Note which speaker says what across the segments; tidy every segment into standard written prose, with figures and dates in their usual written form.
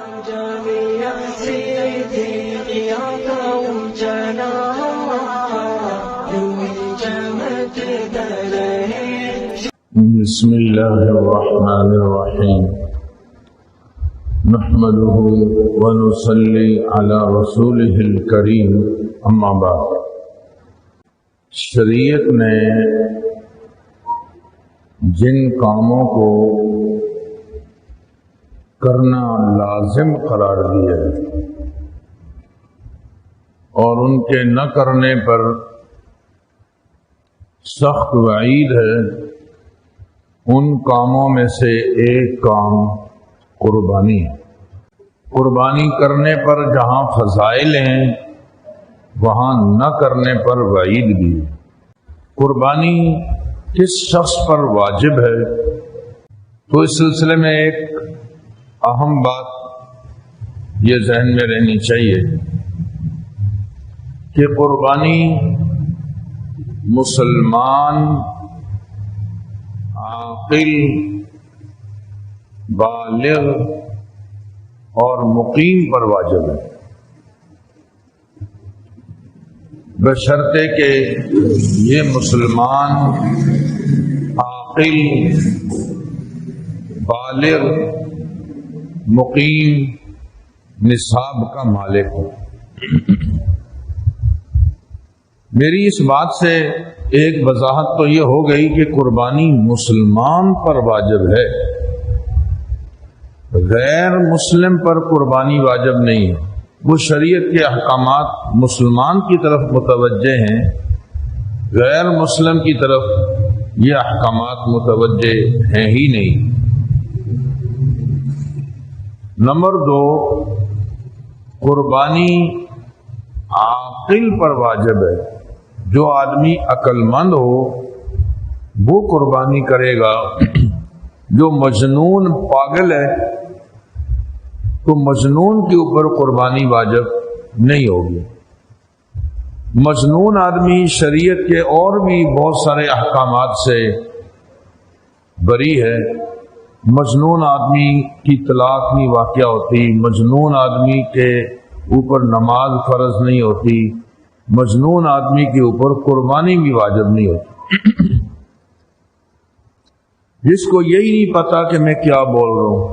Speaker 1: جامع صدیق یا پہنچنا
Speaker 2: بسم اللہ الرحمن الرحیم نحمده ونصلی علی رسوله الکریم اما بعد۔ شریعت نے جن کاموں کو کرنا لازم قرار دیا ہے اور ان کے نہ کرنے پر سخت وعید ہے، ان کاموں میں سے ایک کام قربانی ہے۔ قربانی کرنے پر جہاں فضائل ہیں وہاں نہ کرنے پر وعید بھی ہے۔ قربانی کس شخص پر واجب ہے؟ تو اس سلسلے میں ایک اہم بات یہ ذہن میں رہنی چاہیے کہ قربانی مسلمان عاقل بالغ اور مقیم پر واجب ہے، بشرطے کہ یہ مسلمان عاقل بالغ مقیم نصاب کا مالک ہو۔ میری اس بات سے ایک وضاحت تو یہ ہو گئی کہ قربانی مسلمان پر واجب ہے، غیر مسلم پر قربانی واجب نہیں ہے۔ وہ شریعت کے احکامات مسلمان کی طرف متوجہ ہیں، غیر مسلم کی طرف یہ احکامات متوجہ ہیں ہی نہیں۔ نمبر 2، قربانی عاقل پر واجب ہے۔ جو آدمی عقل مند ہو وہ قربانی کرے گا۔ جو مجنون پاگل ہے تو مجنون کے اوپر قربانی واجب نہیں ہوگی۔ مجنون آدمی شریعت کے اور بھی بہت سارے احکامات سے بری ہے۔ مجنون آدمی کی طلاق نہیں واقع ہوتی، مجنون آدمی کے اوپر نماز فرض نہیں ہوتی، مجنون آدمی کے اوپر قربانی بھی واجب نہیں ہوتی۔ جس کو یہی نہیں پتا کہ میں کیا بول رہا ہوں،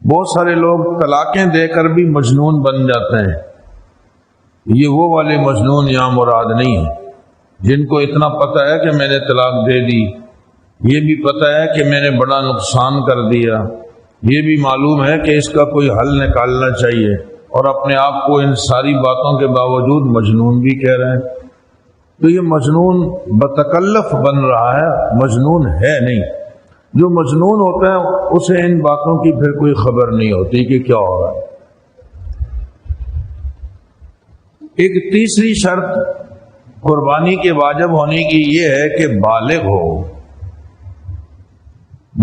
Speaker 2: بہت سارے لوگ طلاقیں دے کر بھی مجنون بن جاتے ہیں۔ یہ وہ والے مجنون یہاں مراد نہیں ہیں جن کو اتنا پتہ ہے کہ میں نے طلاق دے دی، یہ بھی پتہ ہے کہ میں نے بڑا نقصان کر دیا، یہ بھی معلوم ہے کہ اس کا کوئی حل نکالنا چاہیے، اور اپنے آپ کو ان ساری باتوں کے باوجود مجنون بھی کہہ رہے ہیں۔ تو یہ مجنون بتکلف بن رہا ہے، مجنون ہے نہیں۔ جو مجنون ہوتا ہے اسے ان باتوں کی پھر کوئی خبر نہیں ہوتی کہ کیا ہو رہا ہے۔ ایک تیسری شرط قربانی کے واجب ہونے کی یہ ہے کہ بالغ ہو۔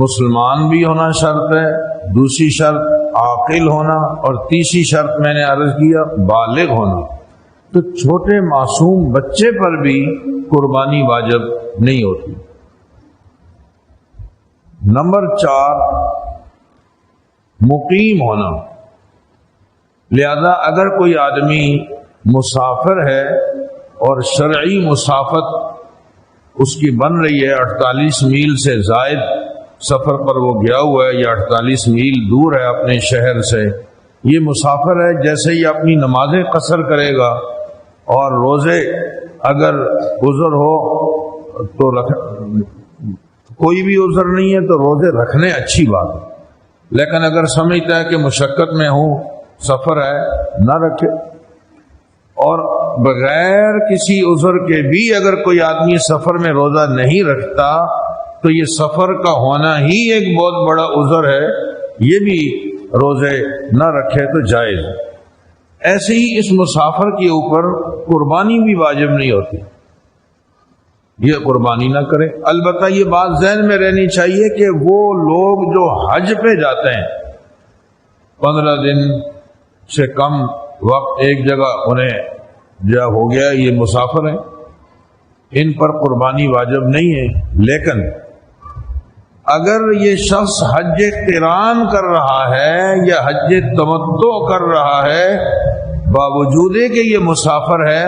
Speaker 2: مسلمان بھی ہونا شرط ہے، دوسری شرط عاقل ہونا، اور تیسری شرط میں نے عرض کیا بالغ ہونا۔ تو چھوٹے معصوم بچے پر بھی قربانی واجب نہیں ہوتی۔ نمبر 4، مقیم ہونا۔ لہذا اگر کوئی آدمی مسافر ہے اور شرعی مسافت اس کی بن رہی ہے، 48 میل سے زائد سفر پر وہ گیا ہوا ہے، یا 48 میل دور ہے اپنے شہر سے، یہ مسافر ہے، جیسے ہی اپنی نمازیں قصر کرے گا اور روزے اگر عذر ہو تو کوئی بھی عذر نہیں ہے تو روزے رکھنے اچھی بات ہے، لیکن اگر سمجھتا ہے کہ مشقت میں ہوں، سفر ہے، نہ رکھے۔ اور بغیر کسی عذر کے بھی اگر کوئی آدمی سفر میں روزہ نہیں رکھتا تو یہ سفر کا ہونا ہی ایک بہت بڑا عذر ہے، یہ بھی روزے نہ رکھے تو جائز ہے۔ ایسے ہی اس مسافر کے اوپر قربانی بھی واجب نہیں ہوتی، یہ قربانی نہ کرے۔ البتہ یہ بات ذہن میں رہنی چاہیے کہ وہ لوگ جو حج پہ جاتے ہیں، 15 دن سے کم وقت ایک جگہ انہیں جو ہو گیا، یہ مسافر ہیں، ان پر قربانی واجب نہیں ہے۔ لیکن اگر یہ شخص حج قران کر رہا ہے یا حج تمتع کر رہا ہے، باوجود کہ یہ مسافر ہے،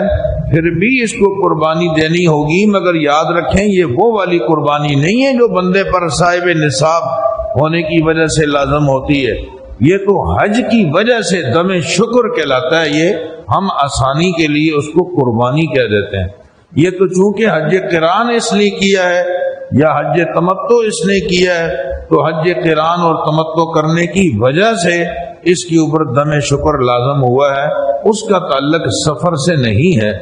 Speaker 2: پھر بھی اس کو قربانی دینی ہوگی، مگر یاد رکھیں یہ وہ والی قربانی نہیں ہے جو بندے پر صاحب نصاب ہونے کی وجہ سے لازم ہوتی ہے۔ یہ تو حج کی وجہ سے دم شکر کہلاتا ہے، یہ ہم آسانی کے لیے اس کو قربانی کہہ دیتے ہیں۔ یہ تو چونکہ حج قران اس لیے کیا ہے یا حج تمتع اس نے کیا ہے، تو حج قران اور تمتع کرنے کی وجہ سے اس کے اوپر دم شکر لازم ہوا ہے، اس کا تعلق سفر سے نہیں ہے۔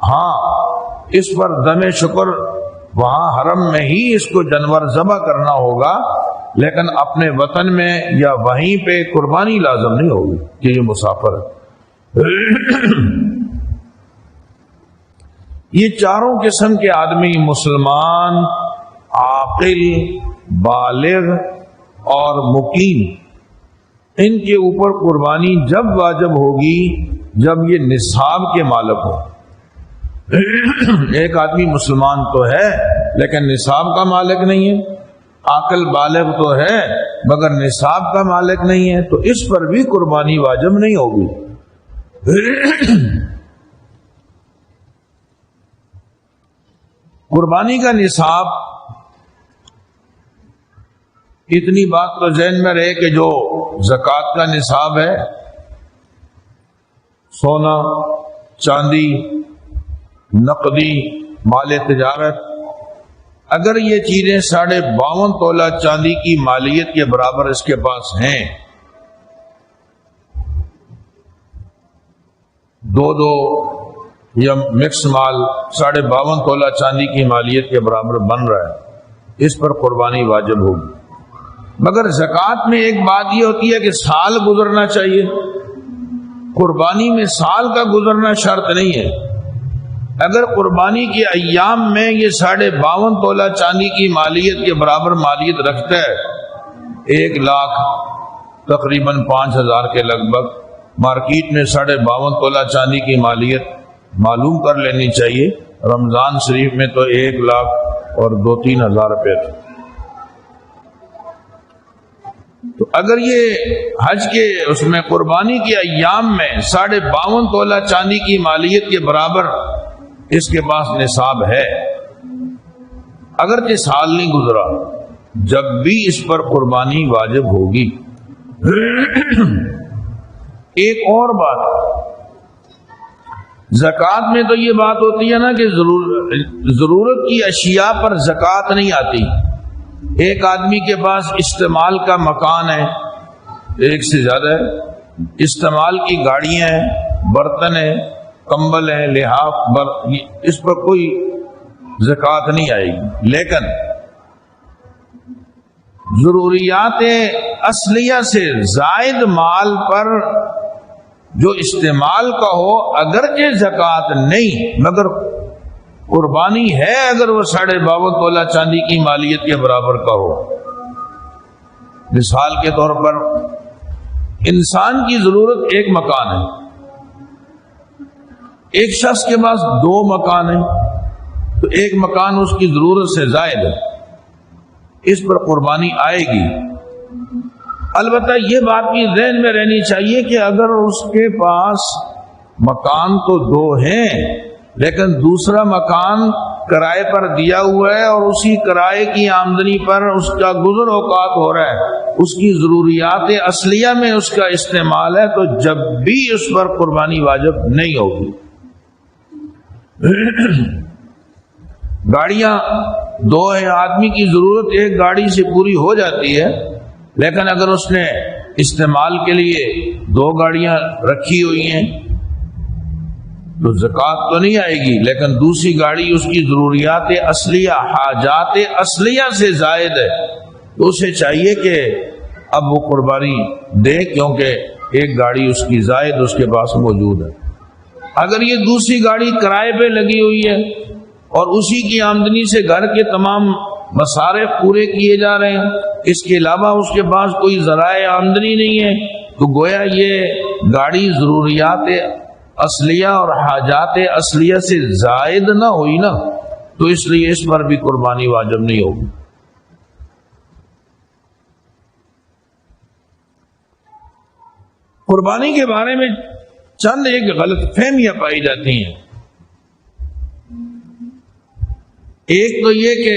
Speaker 2: ہاں اس پر دم شکر وہاں حرم میں ہی اس کو جانور ذبح کرنا ہوگا، لیکن اپنے وطن میں یا وہیں پہ قربانی لازم نہیں ہوگی کہ یہ مسافر ہے۔ یہ چاروں قسم کے آدمی، مسلمان، عاقل، بالغ اور مقیم، ان کے اوپر قربانی جب واجب ہوگی جب یہ نصاب کے مالک ہو۔ ایک آدمی مسلمان تو ہے لیکن نصاب کا مالک نہیں ہے، عاقل بالغ تو ہے مگر نصاب کا مالک نہیں ہے، تو اس پر بھی قربانی واجب نہیں ہوگی۔ قربانی کا نصاب، اتنی بات تو ذہن میں رہے کہ جو زکوٰۃ کا نصاب ہے، سونا، چاندی، نقدی، مال تجارت، اگر یہ چیزیں 52.5 تولہ چاندی کی مالیت کے برابر اس کے پاس ہیں، 2 یا مکس مال 52.5 تولہ چاندی کی مالیت کے برابر بن رہا ہے، اس پر قربانی واجب ہوگی۔ مگر زکوٰۃ میں ایک بات یہ ہوتی ہے کہ سال گزرنا چاہیے، قربانی میں سال کا گزرنا شرط نہیں ہے۔ اگر قربانی کے ایام میں یہ 52.5 تولہ چاندی کی مالیت کے برابر مالیت رکھتا ہے، 1 لاکھ تقریباً 5,000 کے لگ بھگ، مارکیٹ میں 52.5 تولہ چاندی کی مالیت معلوم کر لینی چاہیے۔ رمضان شریف میں تو 1 لاکھ اور 2-3 ہزار روپے تھے۔ تو اگر یہ حج کے اس میں قربانی کے ایام میں 52.5 تولہ چاندی کی مالیت کے برابر اس کے پاس نصاب ہے، اگرچہ سال نہیں گزرا، جب بھی اس پر قربانی واجب ہوگی۔ ایک اور بات، زکوٰۃ میں تو یہ بات ہوتی ہے نا کہ ضرورت کی اشیاء پر زکوٰۃ نہیں آتی۔ ایک آدمی کے پاس استعمال کا مکان ہے، ایک سے زیادہ ہے، استعمال کی گاڑیاں ہیں، برتن ہیں، کمبل ہیں، لحاف، اس پر کوئی زکوٰۃ نہیں آئے گی۔ لیکن ضروریات اصلیہ سے زائد مال پر جو استعمال کا ہو، اگرچہ زکوٰۃ نہیں مگر قربانی ہے، اگر وہ 52.5 تولہ چاندی کی مالیت کے برابر کا ہو۔ مثال کے طور پر انسان کی ضرورت ایک مکان ہے، ایک شخص کے پاس 2 مکان ہیں، تو ایک مکان اس کی ضرورت سے زائد ہے، اس پر قربانی آئے گی۔ البتہ یہ بات بھی ذہن میں رہنی چاہیے کہ اگر اس کے پاس مکان تو 2 ہیں لیکن دوسرا مکان کرائے پر دیا ہوا ہے اور اسی کرائے کی آمدنی پر اس کا گزر اوقات ہو رہا ہے، اس کی ضروریات اصلیہ میں اس کا استعمال ہے، تو جب بھی اس پر قربانی واجب نہیں ہوگی۔ گاڑیاں 2 ہیں، آدمی کی ضرورت ایک گاڑی سے پوری ہو جاتی ہے، لیکن اگر اس نے استعمال کے لیے 2 گاڑیاں رکھی ہوئی ہیں تو زکوٰۃ تو نہیں آئے گی، لیکن دوسری گاڑی اس کی ضروریات اصلیہ، حاجات اصلیہ سے زائد ہے، تو اسے چاہیے کہ اب وہ قربانی دے، کیونکہ ایک گاڑی اس کی زائد اس کے پاس موجود ہے۔ اگر یہ دوسری گاڑی کرائے پہ لگی ہوئی ہے اور اسی کی آمدنی سے گھر کے تمام مصارف پورے کیے جا رہے ہیں، اس کے علاوہ اس کے پاس کوئی ذرائع آمدنی نہیں ہے، تو گویا یہ گاڑی ضروریات اصلیہ اور حاجات اصلیہ سے زائد نہ ہوئی نا، تو اس لیے اس پر بھی قربانی واجب نہیں ہوگی۔ قربانی کے بارے میں چند ایک غلط فہمیاں پائی جاتی ہیں. ایک تو یہ کہ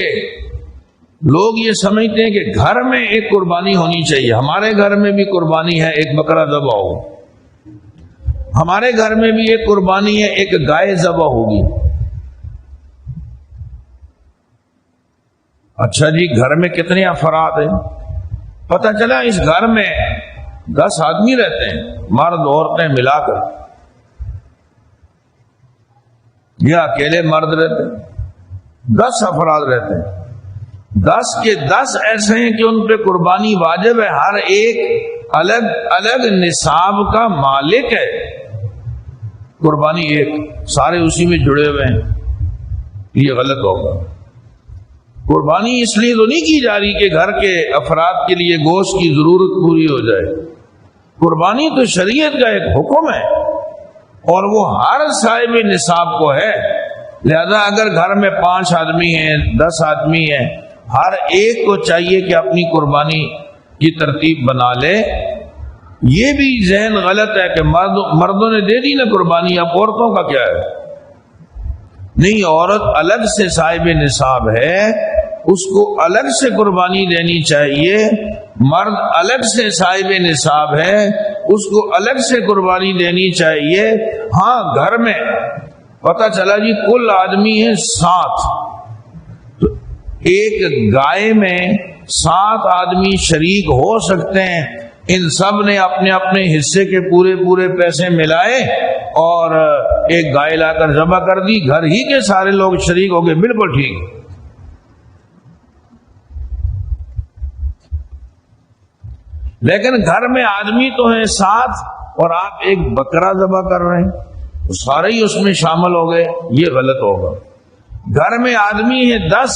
Speaker 2: لوگ یہ سمجھتے ہیں کہ گھر میں ایک قربانی ہونی چاہیے. ہمارے گھر میں بھی قربانی ہے، ایک بکرا ذبح ہو. ہمارے گھر میں بھی ایک قربانی ہے، ایک گائے ذبح ہوگی. اچھا جی، گھر میں کتنے افراد ہیں؟ پتہ چلا اس گھر میں 10 آدمی رہتے ہیں، مرد عورتیں ملا کر، یا اکیلے مرد رہتے ہیں. 10 افراد رہتے ہیں. 10 کے 10 ایسے ہیں کہ ان پہ قربانی واجب ہے. ہر ایک الگ الگ نصاب کا مالک ہے. قربانی ایک، سارے اسی میں جڑے ہوئے ہیں. یہ غلط ہوگا. قربانی اس لیے تو نہیں کی جا رہی کہ گھر کے افراد کے لیے گوشت کی ضرورت پوری ہو جائے. قربانی تو شریعت کا ایک حکم ہے اور وہ ہر صاحب نصاب کو ہے. لہذا اگر گھر میں 5 آدمی ہیں، 10 آدمی ہیں، ہر ایک کو چاہیے کہ اپنی قربانی کی ترتیب بنا لے. یہ بھی ذہن غلط ہے کہ مردوں نے دے دی نا قربانی، اب عورتوں کا کیا ہے؟ نہیں، عورت الگ سے صاحب نصاب ہے، اس کو الگ سے قربانی دینی چاہیے. مرد الگ سے صاحب نصاب ہے، اس کو الگ سے قربانی دینی چاہیے. ہاں، گھر میں پتہ چلا جی کل آدمی ہیں 7، تو ایک گائے میں 7 آدمی شریک ہو سکتے ہیں. ان سب نے اپنے اپنے حصے کے پورے پیسے ملائے اور ایک گائے لا کر ذبح کر دی. گھر ہی کے سارے لوگ شریک ہو گئے، بالکل ٹھیک. لیکن گھر میں آدمی تو ہیں 7 اور آپ ایک بکرا ذبح کر رہے ہیں، تو سارے ہی اس میں شامل ہو گئے. یہ غلط ہوگا. گھر میں آدمی ہیں 10،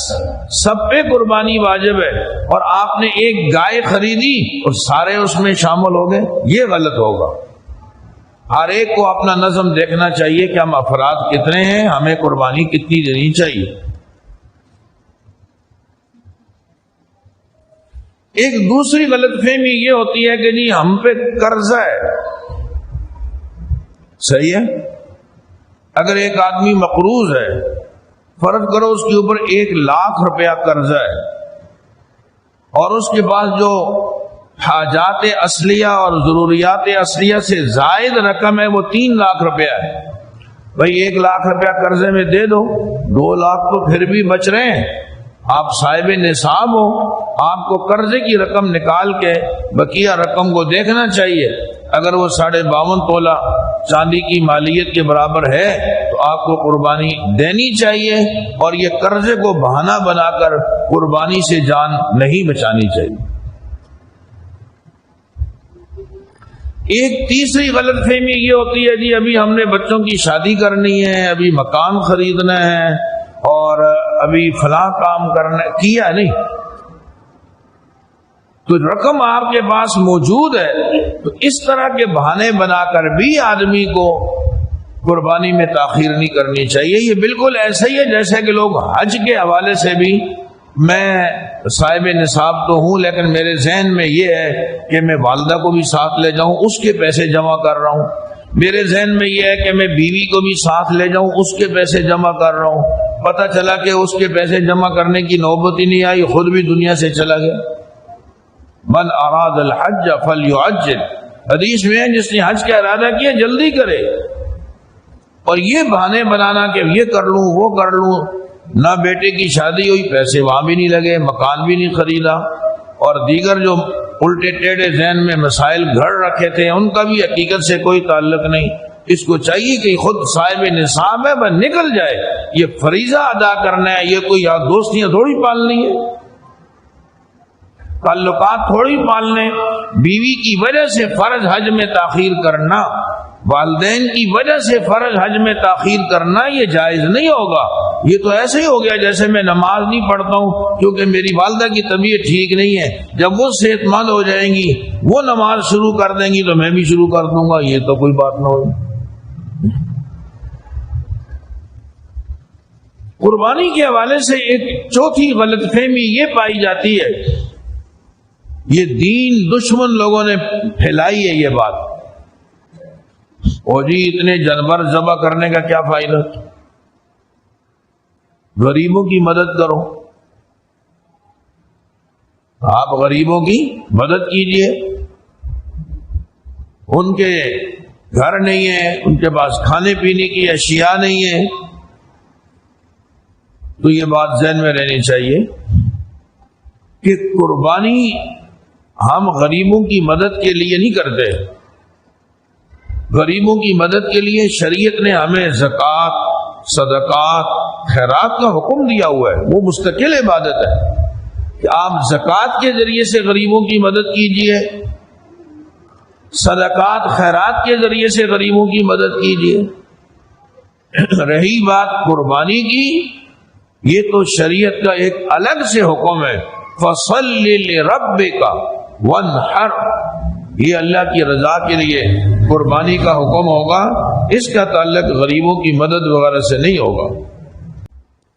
Speaker 2: سب پہ قربانی واجب ہے، اور آپ نے ایک گائے خریدی اور سارے اس میں شامل ہو گئے. یہ غلط ہوگا. ہر ایک کو اپنا نظم دیکھنا چاہیے کہ ہم افراد کتنے ہیں، ہمیں قربانی کتنی دینی چاہیے. ایک دوسری غلط فہمی یہ ہوتی ہے کہ جی ہم پہ قرضہ ہے. صحیح ہے، اگر ایک آدمی مقروض ہے، فرض کرو اس کے اوپر 1,00,000 روپیہ قرضہ ہے، اور اس کے پاس جو حاجات اصلیہ اور ضروریات اصلیہ سے زائد رقم ہے وہ 3,00,000 روپیہ ہے. بھائی 1,00,000 روپیہ قرضے میں دے دو، 2,00,000 تو پھر بھی بچ رہے ہیں. آپ صاحب نصاب ہو، آپ کو قرضے کی رقم نکال کے بقیہ رقم کو دیکھنا چاہیے. اگر وہ 52.5 تولہ چاندی کی مالیت کے برابر ہے تو آپ کو قربانی دینی چاہیے، اور یہ قرضے کو بہانہ بنا کر قربانی سے جان نہیں بچانی چاہیے. ایک تیسری غلط فہمی یہ ہوتی ہے جی ابھی ہم نے بچوں کی شادی کرنی ہے، ابھی مکان خریدنا ہے، اور ابھی فلاں کام کرنا کیا نہیں، تو رقم آپ کے پاس موجود ہے، تو اس طرح کے بہانے بنا کر بھی آدمی کو قربانی میں تاخیر نہیں کرنی چاہیے. یہ بالکل ایسا ہی ہے جیسے کہ لوگ حج کے حوالے سے بھی، میں صاحب نصاب تو ہوں لیکن میرے ذہن میں یہ ہے کہ میں والدہ کو بھی ساتھ لے جاؤں، اس کے پیسے جمع کر رہا ہوں. میرے ذہن میں یہ ہے کہ میں بیوی کو بھی ساتھ لے جاؤں، اس کے پیسے جمع کر رہا ہوں. پتہ چلا کہ اس کے پیسے جمع کرنے کی نوبت ہی نہیں آئی، خود بھی دنیا سے چلا گیا. من اراد الحج فلیعجل، حدیث میں ہے جس نے حج کا ارادہ کیا جلدی کرے. اور یہ بہانے بنانا کہ یہ کر لوں وہ کر لوں، نہ بیٹے کی شادی ہوئی، پیسے وہاں بھی نہیں لگے، مکان بھی نہیں خریدا، اور دیگر جو الٹے ٹیڑھے ذہن میں مسائل گھڑ رکھے تھے ان کا بھی حقیقت سے کوئی تعلق نہیں. اس کو چاہیے کہ خود صاحب نصاب ہے، بس نکل جائے. یہ فریضہ ادا کرنا ہے، یہ کوئی یار دوستیاں تھوڑی پالنی ہے، تعلقات تھوڑی پالنے. بیوی کی وجہ سے فرض حج میں تاخیر کرنا، والدین کی وجہ سے فرض حج میں تاخیر کرنا یہ جائز نہیں ہوگا. یہ تو ایسے ہی ہو گیا جیسے میں نماز نہیں پڑھتا ہوں کیونکہ میری والدہ کی طبیعت ٹھیک نہیں ہے، جب وہ صحت مند ہو جائیں گی وہ نماز شروع کر دیں گی تو میں بھی شروع کر دوں گا. یہ تو کوئی بات نہ ہوگی. قربانی کے حوالے سے ایک چوتھی غلط فہمی یہ پائی جاتی ہے، یہ دین دشمن لوگوں نے پھیلائی ہے یہ بات، اور جی اتنے جانور ذبح کرنے کا کیا فائدہ، غریبوں کی مدد کرو، آپ غریبوں کی مدد کیجئے، ان کے گھر نہیں ہے، ان کے پاس کھانے پینے کی اشیاء نہیں ہے، تو یہ بات ذہن میں رہنی چاہیے کہ قربانی ہم غریبوں کی مدد کے لیے نہیں کرتے، غریبوں کی مدد کے لیے شریعت نے ہمیں زکوٰۃ، صدقات، خیرات کا حکم دیا ہوا ہے، وہ مستقل عبادت ہے کہ آپ زکوٰۃ کے ذریعے سے غریبوں کی مدد کیجئے، صدقات خیرات کے ذریعے سے غریبوں کی مدد کیجئے۔ رہی بات قربانی کی، یہ تو شریعت کا ایک الگ سے حکم ہے، فَصَلِّ لِرَبِّكَ وَانْحَرْ، یہ اللہ کی رضا کے لیے قربانی کا حکم ہوگا، اس کا تعلق غریبوں کی مدد وغیرہ سے نہیں ہوگا۔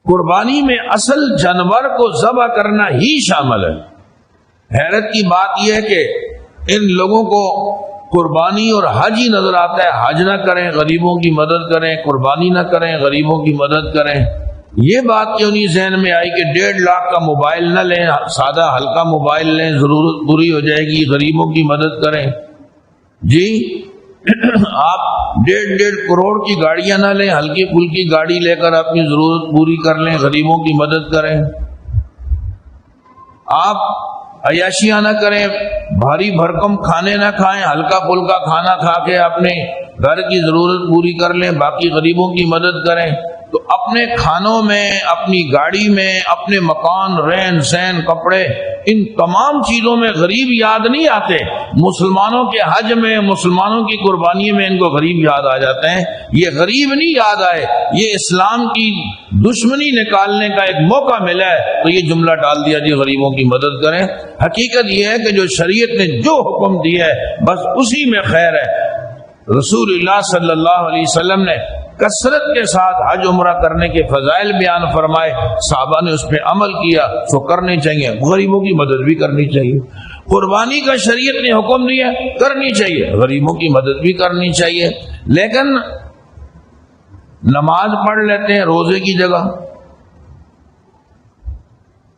Speaker 2: قربانی میں اصل جانور کو ذبح کرنا ہی شامل ہے۔ حیرت کی بات یہ ہے کہ ان لوگوں کو قربانی اور حج ہی نظر آتا ہے، حج نہ کریں غریبوں کی مدد کریں، قربانی نہ کریں غریبوں کی مدد کریں۔ یہ بات کیوں نہیں ذہن میں آئی کہ 1.5 لاکھ کا موبائل نہ لیں، سادہ ہلکا موبائل لیں، ضرورت پوری ہو جائے گی، غریبوں کی مدد کریں۔ جی آپ 1.5 کروڑ کی گاڑیاں نہ لیں، ہلکی پھلکی گاڑی لے کر اپنی ضرورت پوری کر لیں، غریبوں کی مدد کریں۔ آپ عیاشیاں نہ کریں، بھاری بھرکم کھانے نہ کھائیں، ہلکا پھلکا کھانا کھا کے اپنے گھر کی ضرورت پوری کر لیں، باقی غریبوں کی مدد کریں۔ تو اپنے کھانوں میں، اپنی گاڑی میں، اپنے مکان، رہن سہن، کپڑے، ان تمام چیزوں میں غریب یاد نہیں آتے۔ مسلمانوں کے حج میں، مسلمانوں کی قربانی میں ان کو غریب یاد آ جاتے ہیں۔ یہ غریب نہیں یاد آئے، یہ اسلام کی دشمنی نکالنے کا ایک موقع ملا ہے تو یہ جملہ ڈال دیا جی غریبوں کی مدد کریں۔ حقیقت یہ ہے کہ جو شریعت نے جو حکم دیا ہے بس اسی میں خیر ہے۔ رسول اللہ صلی اللہ علیہ وسلم نے کثرت کے ساتھ حج عمرہ کرنے کے فضائل بیان فرمائے، صحابہ نے اس پہ عمل کیا، تو کرنے چاہیے، غریبوں کی مدد بھی کرنی چاہیے۔ قربانی کا شریعت نے حکم دیا، کرنی چاہیے، غریبوں کی مدد بھی کرنی چاہیے۔ لیکن نماز پڑھ لیتے ہیں روزے کی جگہ،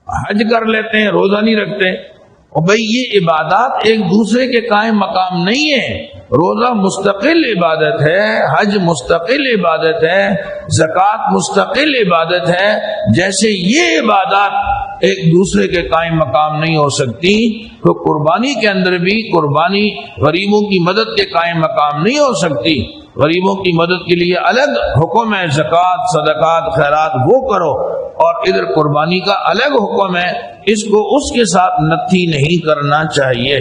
Speaker 2: حج کر لیتے ہیں، روزہ نہیں رکھتے۔ اور بھئی یہ عبادات ایک دوسرے کے قائم مقام نہیں ہے۔ روزہ مستقل عبادت ہے، حج مستقل عبادت ہے، زکوٰۃ مستقل عبادت ہے، جیسے یہ عبادات ایک دوسرے کے قائم مقام نہیں ہو سکتی، تو قربانی کے اندر بھی قربانی غریبوں کی مدد کے قائم مقام نہیں ہو سکتی۔ غریبوں کی مدد کے لیے الگ حکم ہے، زکوٰۃ، صدقات، خیرات وہ کرو، اور ادھر قربانی کا الگ حکم ہے، اس کو اس کے ساتھ نتھی نہیں کرنا چاہیے۔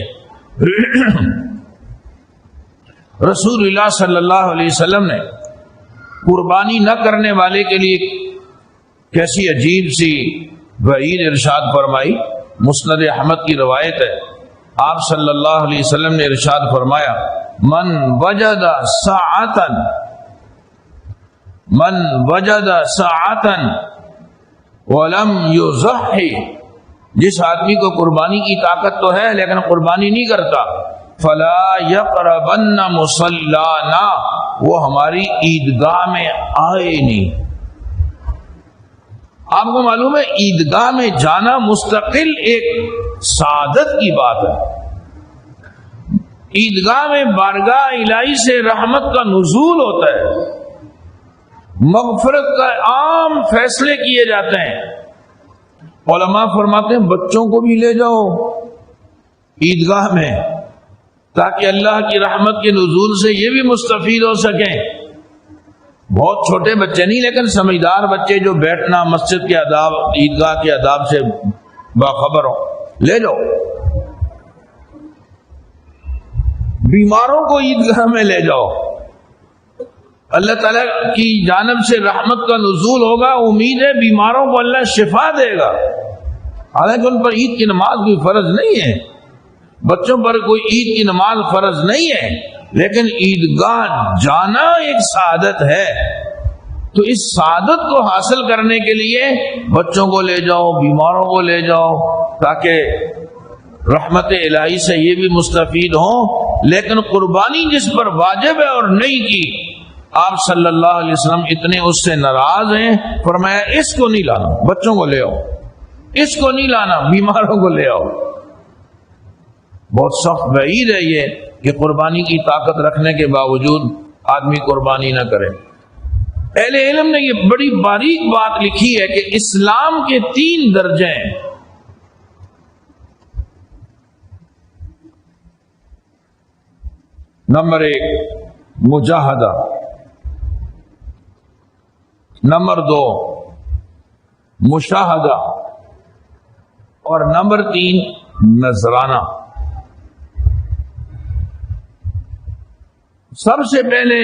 Speaker 2: رسول اللہ صلی اللہ علیہ وسلم نے قربانی نہ کرنے والے کے لیے کیسی عجیب سی وعید ارشاد فرمائی۔ مسند احمد کی روایت ہے، آپ صلی اللہ علیہ وسلم نے ارشاد فرمایا، من وجد ساعتا ولم یضحی، جس آدمی کو قربانی کی طاقت تو ہے لیکن قربانی نہیں کرتا، فلا یقربن مصلانا، وہ ہماری عیدگاہ میں آئے نہیں۔ آپ کو معلوم ہے عیدگاہ میں جانا مستقل ایک سعادت کی بات ہے۔ عیدگاہ میں بارگاہ الہی سے رحمت کا نزول ہوتا ہے، مغفرت کا عام فیصلے کیے جاتے ہیں۔ علماء فرماتے ہیں بچوں کو بھی لے جاؤ عیدگاہ میں، تاکہ اللہ کی رحمت کے نزول سے یہ بھی مستفید ہو سکیں۔ بہت چھوٹے بچے نہیں، لیکن سمجھدار بچے جو بیٹھنا، مسجد کے آداب، عیدگاہ کے آداب سے باخبر ہو، لے جاؤ۔ بیماروں کو عیدگاہ میں لے جاؤ، اللہ تعالیٰ کی جانب سے رحمت کا نزول ہوگا، امید ہے بیماروں کو اللہ شفا دے گا۔ حالانکہ ان پر عید کی نماز کوئی فرض نہیں ہے، بچوں پر کوئی عید کی نماز فرض نہیں ہے، لیکن عیدگاہ جانا ایک سعادت ہے۔ تو اس سعادت کو حاصل کرنے کے لیے بچوں کو لے جاؤ، بیماروں کو لے جاؤ، تاکہ رحمت الہی سے یہ بھی مستفید ہوں، لیکن قربانی جس پر واجب ہے اور نہیں کی، آپ صلی اللہ علیہ وسلم اتنے اس سے ناراض ہیں، فرمایا اس کو نہیں لانا، بچوں کو لے آؤ، اس کو نہیں لانا، بیماروں کو لے آؤ۔ بہت سخت وعید ہے یہ کہ قربانی کی طاقت رکھنے کے باوجود آدمی قربانی نہ کرے۔ اہل علم نے یہ بڑی باریک بات لکھی ہے کہ اسلام کے 3 درجے ہیں۔ نمبر 1 مجاہدہ، نمبر 2 مشاہدہ، اور نمبر 3 نذرانہ۔ سب سے پہلے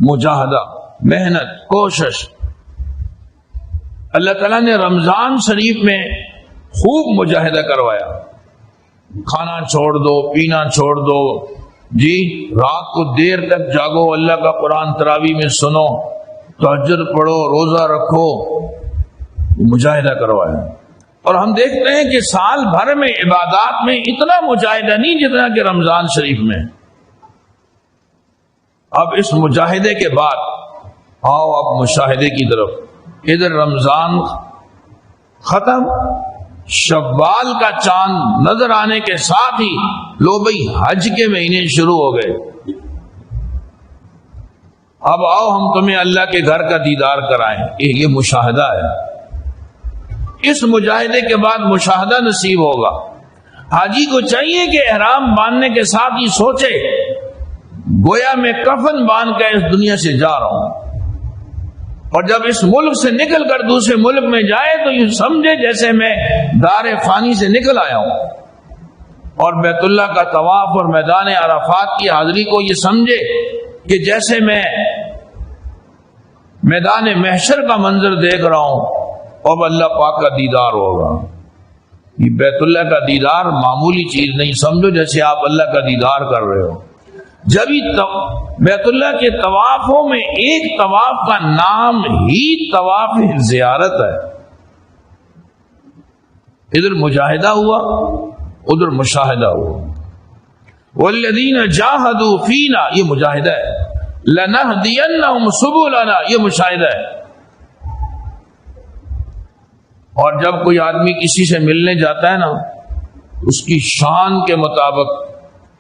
Speaker 2: مجاہدہ، محنت، کوشش۔ اللہ تعالیٰ نے رمضان شریف میں خوب مجاہدہ کروایا، کھانا چھوڑ دو، پینا چھوڑ دو، جی رات کو دیر تک جاگو، اللہ کا قرآن تراویح میں سنو، تہجد پڑھو، روزہ رکھو، مجاہدہ کروایا۔ اور ہم دیکھتے ہیں کہ سال بھر میں عبادات میں اتنا مجاہدہ نہیں جتنا کہ رمضان شریف میں۔ اب اس مجاہدے کے بعد آؤ اب مشاہدے کی طرف۔ ادھر رمضان ختم، شوال کا چاند نظر آنے کے ساتھ ہی لو بھئی حج کے مہینے شروع ہو گئے۔ اب آؤ ہم تمہیں اللہ کے گھر کا دیدار کرائیں، یہ مشاہدہ ہے۔ اس مجاہدے کے بعد مشاہدہ نصیب ہوگا۔ حاجی کو چاہیے کہ احرام باندھنے کے ساتھ ہی سوچے گویا میں کفن باندھ کر اس دنیا سے جا رہا ہوں، اور جب اس ملک سے نکل کر دوسرے ملک میں جائے تو یہ سمجھے جیسے میں دار فانی سے نکل آیا ہوں، اور بیت اللہ کا طواف اور میدان عرفات کی حاضری کو یہ سمجھے کہ جیسے میں میدان محشر کا منظر دیکھ رہا ہوں، اب اللہ پاک کا دیدار ہوگا۔ یہ بیت اللہ کا دیدار معمولی چیز نہیں، سمجھو جیسے آپ اللہ کا دیدار کر رہے ہو۔ جب بیت اللہ کے طوافوں میں ایک طواف کا نام ہی طواف زیارت ہے، ادھر مجاہدہ ہوا، ادھر مشاہدہ ہوا۔ والذین جاہدوا فینا، یہ مجاہدہ ہے۔ لنہدینہم سبلنا، یہ مشاہدہ ہے۔ اور جب کوئی آدمی کسی سے ملنے جاتا ہے نا، اس کی شان کے مطابق،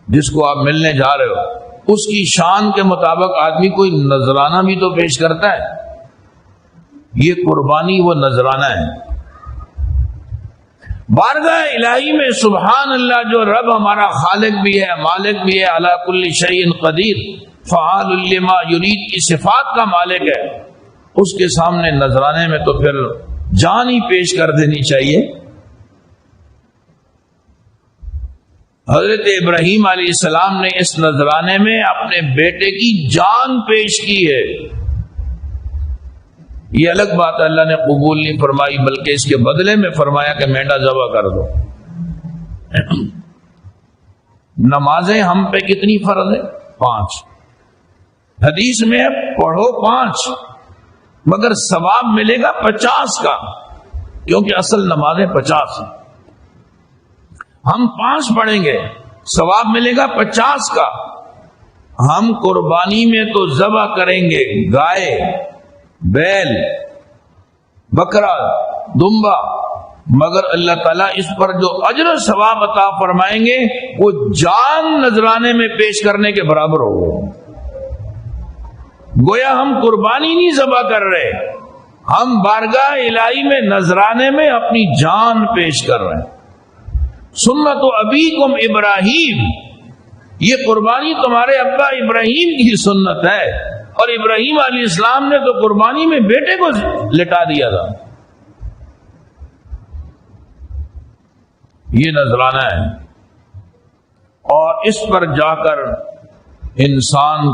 Speaker 2: جس کو آپ ملنے جا رہے ہو اس کی شان کے مطابق آدمی کوئی نذرانہ بھی تو پیش کرتا ہے۔ یہ قربانی وہ نذرانہ ہے۔ بارگاہ الہی میں سبحان اللہ، جو رب ہمارا خالق بھی ہے، مالک بھی ہے، علی کل شیء قدیر، فعال لما یرید کی صفات کا مالک ہے، اس کے سامنے نذرانے میں تو پھر جان ہی پیش کر دینی چاہیے۔ حضرت ابراہیم علیہ السلام نے اس نذرانے میں اپنے بیٹے کی جان پیش کی ہے۔ یہ الگ بات ہے، اللہ نے قبول نہیں فرمائی، بلکہ اس کے بدلے میں فرمایا کہ مینڈا ذبح کر دو۔ نمازیں ہم پہ کتنی فرض ہے؟ 5۔ حدیث میں پڑھو 5 مگر ثواب ملے گا 50 کا، کیونکہ اصل نمازیں 50 ہیں۔ ہم 5 پڑھیں گے، ثواب ملے گا 50 کا۔ ہم قربانی میں تو ذبح کریں گے گائے، بیل، بکرا، دمبا، مگر اللہ تعالیٰ اس پر جو اجر و ثواب عطا فرمائیں گے وہ جان نذرانے میں پیش کرنے کے برابر ہوگا۔ گویا ہم قربانی نہیں ذبح کر رہے، ہم بارگاہ الہی میں نذرانے میں اپنی جان پیش کر رہے ہیں۔ سنت ابیکم ابراہیم، یہ قربانی تمہارے ابا ابراہیم کی سنت ہے، اور ابراہیم علیہ السلام نے تو قربانی میں بیٹے کو لٹا دیا تھا۔ یہ نذرانہ ہے، اور اس پر جا کر انسان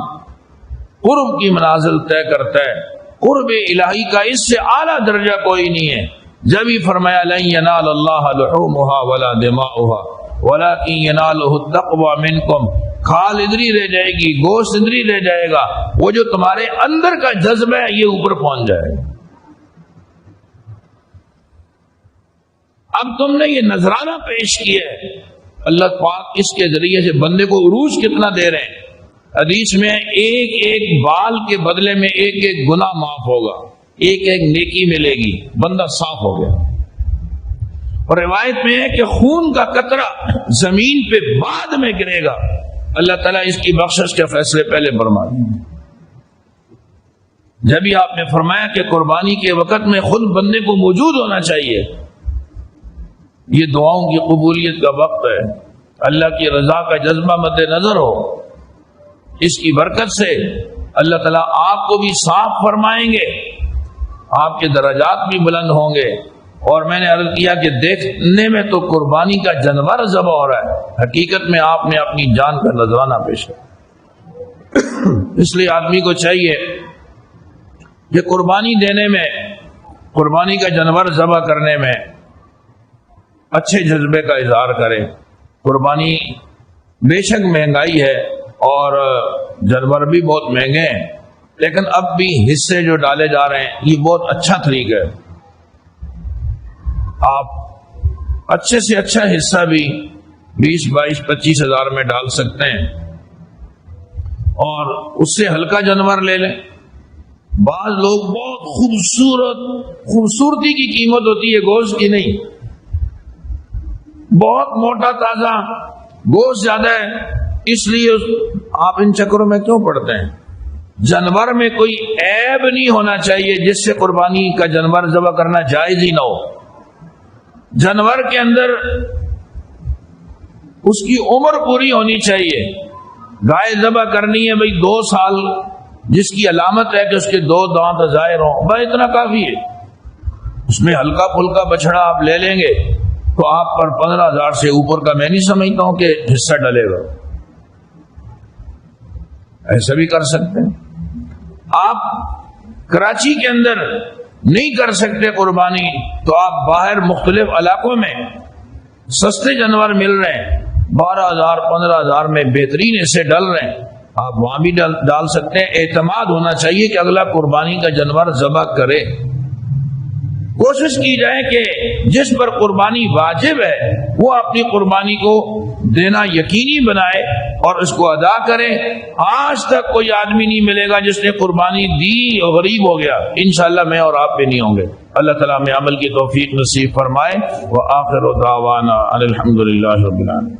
Speaker 2: قرب کی منازل طے کرتا ہے۔ قرب الہی کا اس سے اعلیٰ درجہ کوئی نہیں ہے۔ جب ہی فرمایا لن ینال اللہ لحومها ولا دماؤها ولکن ینالہ التقوی منکم، کھال ادھر ہی رہ جائے گی، گوشت ادھر ہی رہ جائے گا، وہ جو تمہارے اندر کا جذبہ ہے یہ اوپر پہنچ جائے گا۔ اب تم نے یہ نذرانہ پیش کیا ہے، اللہ پاک اس کے ذریعے سے بندے کو عروج کتنا دے رہے ہیں. حدیث میں ایک ایک بال کے بدلے میں ایک ایک گناہ معاف ہوگا, ایک ایک نیکی ملے گی, بندہ صاف ہو گیا. اور روایت میں ہے کہ خون کا قطرہ زمین پہ بعد میں گرے گا, اللہ تعالیٰ اس کی بخشش کے فیصلے پہلے فرما دیں. جب ہی آپ نے فرمایا کہ قربانی کے وقت میں خود بندے کو موجود ہونا چاہیے. یہ دعاؤں کی قبولیت کا وقت ہے, اللہ کی رضا کا جذبہ مد نظر ہو. اس کی برکت سے اللہ تعالیٰ آپ کو بھی صاف فرمائیں گے, آپ کے درجات بھی بلند ہوں گے. اور میں نے عرض کیا کہ دیکھنے میں تو قربانی کا جانور ذبح ہو رہا ہے, حقیقت میں آپ نے اپنی جان کا نذرانہ پیش کیا. اس لیے آدمی کو چاہیے کہ قربانی دینے میں, قربانی کا جانور ذبح کرنے میں اچھے جذبے کا اظہار کرے. قربانی بے شک مہنگائی ہے اور جانور بھی بہت مہنگے ہیں, لیکن اب بھی حصے جو ڈالے جا رہے ہیں یہ بہت اچھا طریقہ ہے. آپ اچھے سے اچھا حصہ بھی 20, 22, 25 ہزار میں ڈال سکتے ہیں اور اس سے ہلکا جانور لے لیں. بعض لوگ بہت خوبصورتی کی قیمت ہوتی ہے, گوشت کی نہیں. بہت موٹا تازہ گوشت زیادہ ہے, اس لیے آپ ان چکروں میں کیوں پڑتے ہیں؟ جانور میں کوئی عیب نہیں ہونا چاہیے جس سے قربانی کا جانور ذبح کرنا جائز ہی نہ ہو. جانور کے اندر اس کی عمر پوری ہونی چاہیے. گائے ذبح کرنی ہے بھئی 2 سال, جس کی علامت ہے کہ اس کے 2 دانت ظاہر ہوں, بس اتنا کافی ہے. اس میں ہلکا پھلکا بچڑا آپ لے لیں گے تو آپ پر 15,000 سے اوپر کا میں نہیں سمجھتا ہوں کہ حصہ ڈلے گا. ایسا بھی کر سکتے ہیں. آپ کراچی کے اندر نہیں کر سکتے قربانی تو آپ باہر مختلف علاقوں میں سستے جانور مل رہے ہیں, 12,000 15,000 میں بہترین حصے ڈل رہے ہیں, آپ وہاں بھی ڈال سکتے ہیں. اعتماد ہونا چاہیے کہ اگلا قربانی کا جانور ذبح کرے. کوشش کی جائے کہ جس پر قربانی واجب ہے وہ اپنی قربانی کو دینا یقینی بنائے اور اس کو ادا کرے. آج تک کوئی آدمی نہیں ملے گا جس نے قربانی دی اور غریب ہو گیا. انشاءاللہ میں اور آپ بھی نہیں ہوں گے. اللہ تعالیٰ میں عمل کی توفیق نصیب فرمائے. وآخر دعوانا ان الحمد للہ رب العالمین.